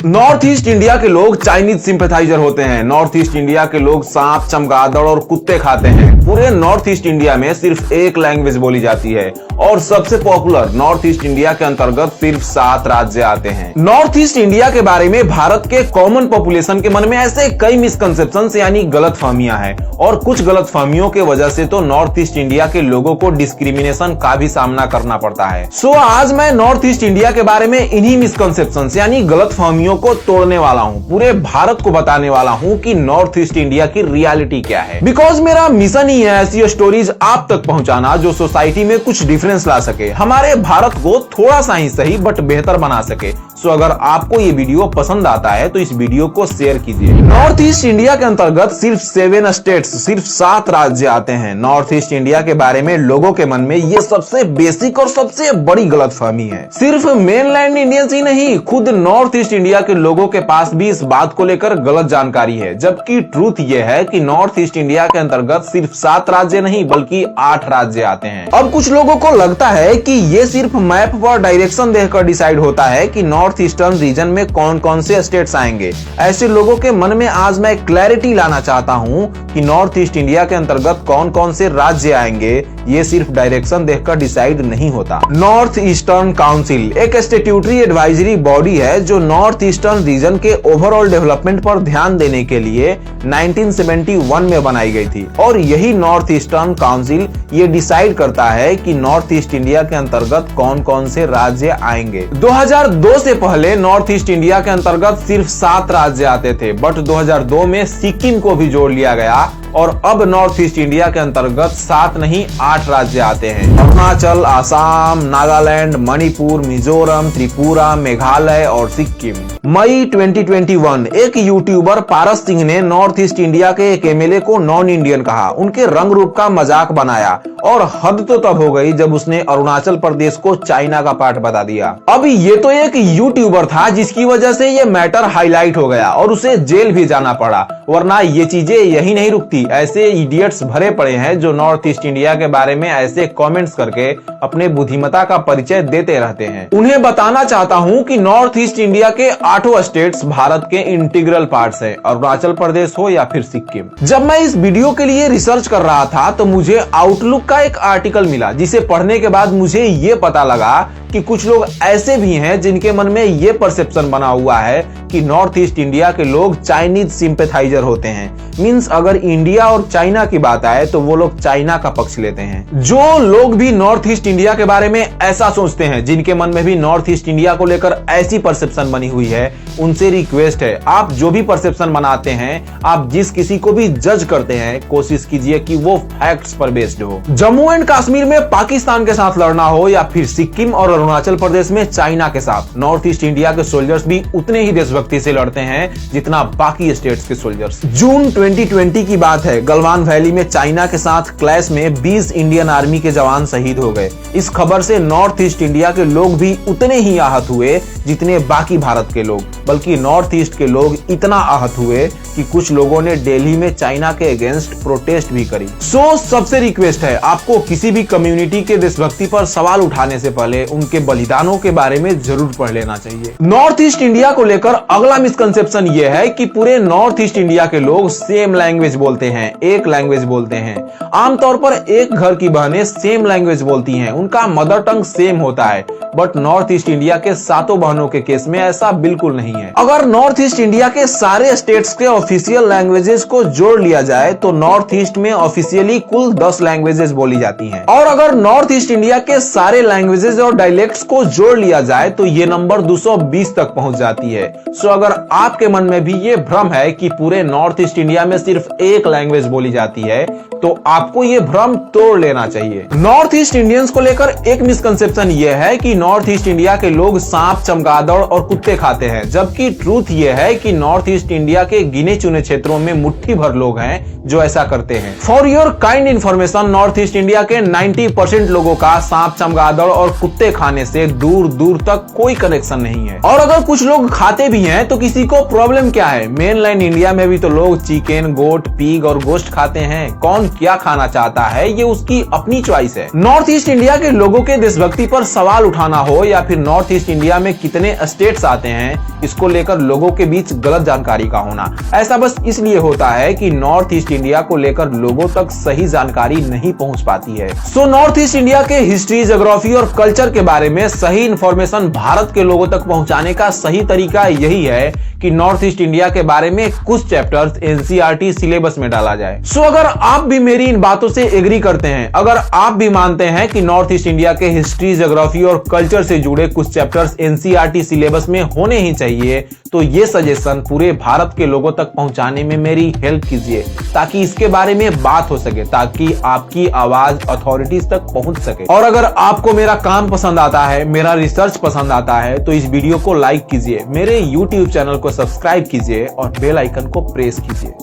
North east India के लोग Chinese sympathiser होते हैं। नॉर्थ ईस्ट इंडिया के लोग सांप, चमगादड़ और कुत्ते खाते हैं। पूरे नॉर्थ ईस्ट इंडिया में सिर्फ एक लैंग्वेज बोली जाती है और सबसे पॉपुलर नॉर्थ ईस्ट इंडिया के अंतर्गत सिर्फ 7 राज्य आते हैं। नॉर्थ ईस्ट इंडिया के बारे में भारत के कॉमन पॉपुलेशन के मन में ऐसे कई मिसकंसेप्शन यानी गलतफहमियां हैं और कुछ गलतफहमियों के वजह से तो नॉर्थ ईस्ट इंडिया के लोगों को डिस्क्रिमिनेशन का भी सामना करना पड़ता है। सो आज मैं नॉर्थ ईस्ट इंडिया के बारे में इन्हीं मिसकंसेप्शन यानी गलतफहमियों को तोड़ने वाला हूँ। पूरे भारत को बताने वाला हूँ कि नॉर्थ ईस्ट इंडिया की रियलिटी क्या है। बिकॉज मेरा मिशन ही है ऐसी स्टोरीज आप तक पहुंचाना जो सोसाइटी में कुछ डिफरेंस ला सके, हमारे भारत को थोड़ा सा ही सही बट बेहतर बना सके। सो अगर आपको ये वीडियो पसंद आता है तो इस वीडियो को शेयर कीजिए। नॉर्थ ईस्ट इंडिया के अंतर्गत सिर्फ 7 स्टेट्स, सिर्फ 7 राज्य आते हैं। नॉर्थ ईस्ट इंडिया के बारे में लोगों के मन में ये सबसे बेसिक और सबसे बड़ी गलतफहमी है। सिर्फ मेनलैंड इंडियंस ही नहीं, खुद नॉर्थ ईस्ट इंडिया के लोगों के पास भी इस बात को लेकर गलत जानकारी है। जबकि ट्रूथ ये है कि नॉर्थ ईस्ट इंडिया के अंतर्गत सिर्फ 7 राज्य नहीं बल्कि 8 राज्य आते हैं। अब कुछ लोगों को लगता है कि ये सिर्फ मैप पर डायरेक्शन देखकर डिसाइड होता है कि नॉर्थ ईस्टर्न रीजन में कौन कौन से स्टेट्स आएंगे। ऐसे लोगों के मन में आज मैं क्लैरिटी लाना चाहता हूं कि नॉर्थ ईस्ट इंडिया के अंतर्गत कौन कौन से राज्य आएंगे ये सिर्फ डायरेक्शन देखकर डिसाइड नहीं होता। नॉर्थ ईस्टर्न काउंसिल एक स्टैट्यूटरी एडवाइजरी बॉडी है जो नॉर्थ ईस्टर्न रीजन के ओवरऑल डेवलपमेंट पर ध्यान देने के लिए 1971 में बनाई गई थी और यही नॉर्थ ईस्टर्न काउंसिल ये डिसाइड करता है कि नॉर्थ ईस्ट इंडिया के अंतर्गत कौन कौन से राज्य आएंगे। 2002 से पहले नॉर्थ ईस्ट इंडिया के अंतर्गत सिर्फ 7 राज्य आते थे बट 2002 में सिक्किम को भी जोड़ लिया गया और अब नॉर्थ ईस्ट इंडिया के अंतर्गत 7 नहीं 8 राज्य आते हैं। अरुणाचल, आसाम, नागालैंड, मणिपुर, मिजोरम, त्रिपुरा, मेघालय और सिक्किम। मई 2021 एक यूट्यूबर पारस सिंह ने नॉर्थ ईस्ट इंडिया के एक एमएलए को नॉन इंडियन कहा, उनके रंग रूप का मजाक बनाया और हद तो तब हो गई जब उसने अरुणाचल प्रदेश को चाइना का पार्ट बता दिया। अब ये तो एक यूट्यूबर था जिसकी वजह से ये मैटर हाईलाइट हो गया और उसे जेल भी जाना पड़ा, वरना ये चीजें यही नहीं रुकती। ऐसे इडियट्स भरे पड़े हैं जो नॉर्थ ईस्ट इंडिया के बारे में ऐसे कमेंट्स करके अपने बुद्धिमत्ता का परिचय देते रहते हैं। उन्हें बताना चाहता हूं कि नॉर्थ ईस्ट इंडिया के 8 स्टेट्स भारत के इंटीग्रल पार्ट्स हैं, अरुणाचल प्रदेश हो या फिर सिक्किम। जब मैं इस वीडियो के लिए रिसर्च कर रहा था तो मुझे आउटलुक का एक आर्टिकल मिला जिसे पढ़ने के बाद मुझे ये पता लगा कि कुछ लोग ऐसे भी हैं जिनके मन में ये परसेप्शन बना हुआ है कि नॉर्थ ईस्ट इंडिया के लोग चाइनीज सिंपैथाइजर होते हैं। मींस अगर इंडिया और चाइना की बात आए तो वो लोग चाइना का पक्ष लेते हैं। जो लोग भी नॉर्थ ईस्ट इंडिया के बारे में ऐसा सोचते हैं, जिनके मन में भी नॉर्थ ईस्ट इंडिया को लेकर ऐसी परसेप्शन बनी हुई है, उनसे रिक्वेस्ट है आप जो भी परसेप्शन बनाते हैं, आप जिस किसी को भी जज करते हैं, कोशिश कीजिए कि वो फैक्ट्स पर बेस्ड हो। जम्मू एंड कश्मीर में पाकिस्तान के साथ लड़ना हो या फिर सिक्किम और अरुणाचल प्रदेश में चाइना के साथ, नॉर्थ ईस्ट इंडिया के सोल्जर्स भी उतने ही देशभक्ति से लड़ते हैं जितना बाकी स्टेट्स के सोल्जर्स। जून 2020 की बात है, गलवान वैली में चाइना के साथ क्लैश में 20 इंडियन आर्मी के जवान शहीद हो गए। इस खबर से नॉर्थ ईस्ट इंडिया के लोग भी उतने ही आहत हुए जितने बाकी भारत के लोग, बल्कि नॉर्थ ईस्ट के लोग इतना आहत हुए कि कुछ लोगों ने दिल्ली में चाइना के अगेंस्ट प्रोटेस्ट भी करी। सो सबसे रिक्वेस्ट है आपको किसी भी कम्युनिटी के देशभक्ति पर सवाल उठाने से पहले उनके बलिदानों के बारे में जरूर पढ़ लेना चाहिए। नॉर्थ ईस्ट इंडिया को लेकर अगला मिसकंसेप्शन ये है कि पूरे नॉर्थ ईस्ट इंडिया के लोग सेम लैंग्वेज बोलते हैं, एक लैंग्वेज बोलते हैं। आमतौर पर एक घर की बहनें सेम लैंग्वेज बोलती हैं, उनका मदर टंग सेम होता है, बट नॉर्थ ईस्ट इंडिया के 7 बहनों के केस में ऐसा बिल्कुल नहीं है। अगर नॉर्थ ईस्ट इंडिया के सारे स्टेट्स के ऑफिशियल लैंग्वेजेस को जोड़ लिया जाए तो नॉर्थ ईस्ट में ऑफिशियली कुल 10 लैंग्वेजेस बोली जाती हैं और अगर नॉर्थ ईस्ट इंडिया के सारे लैंग्वेजेस और डायलेक्ट्स को जोड़ लिया जाए तो ये नंबर 220 तक पहुंच जाती है। सो अगर आपके मन में भी ये भ्रम है कि पूरे नॉर्थ ईस्ट इंडिया में सिर्फ एक लैंग्वेज बोली जाती है तो आपको ये भ्रम तोड़ लेना चाहिए। नॉर्थ ईस्ट इंडियंस को लेकर एक मिसकंसेप्शन ये है कि नॉर्थ ईस्ट इंडिया के लोग सांप, चमगादड़ और कुत्ते खाते हैं, जबकि ट्रूथ ये है कि नॉर्थ ईस्ट इंडिया के गिने चुने क्षेत्रों में मुट्ठी भर लोग हैं जो ऐसा करते हैं। For your kind information, north east India के 90% लोगों का सांप, चमगादड़ और कुत्ते खाने से दूर दूर तक कोई कनेक्शन नहीं है। और अगर कुछ लोग खाते भी हैं तो किसी को प्रॉब्लम क्या है? मेनलैंड इंडिया में भी तो लोग चिकन, गोट, पिग और गोश्त खाते हैं। कौन क्या खाना चाहता है ये उसकी अपनी चॉइस है। नॉर्थ ईस्ट इंडिया के लोगों के देशभक्ति पर सवाल उठाना हो या फिर नॉर्थ ईस्ट इंडिया में कितने स्टेट्स आते हैं, जिसको लेकर लोगों के बीच गलत जानकारी का होना। ऐसा बस इसलिए होता है कि नॉर्थ ईस्ट इंडिया को लेकर लोगों तक सही जानकारी नहीं पहुंच पाती है। सो नॉर्थ ईस्ट इंडिया के हिस्ट्री, ज्योग्राफी और कल्चर के बारे में सही इंफॉर्मेशन भारत के लोगों तक पहुंचाने का सही तरीका यही है कि नॉर्थ ईस्ट इंडिया के बारे में कुछ चैप्टर्स एनसीईआरटी सिलेबस में डाला जाए। सो अगर आप भी मेरी इन बातों से एग्री करते हैं, अगर आप भी मानते हैं कि नॉर्थ ईस्ट इंडिया के हिस्ट्री, ज्योग्राफी और कल्चर से जुड़े कुछ चैप्टर्स एनसीईआरटी सिलेबस में होने ही चाहिए, तो ये सजेशन पूरे भारत के लोगों तक पहुंचाने में मेरी हेल्प कीजिए, ताकि इसके बारे में बात हो सके, ताकि आपकी आवाज अथॉरिटीज तक पहुंच सके। और अगर आपको मेरा काम पसंद आता है, मेरा रिसर्च पसंद आता है, तो इस वीडियो को लाइक कीजिए, मेरे YouTube चैनल को सब्सक्राइब कीजिए और बेल आइकन को प्रेस कीजिए।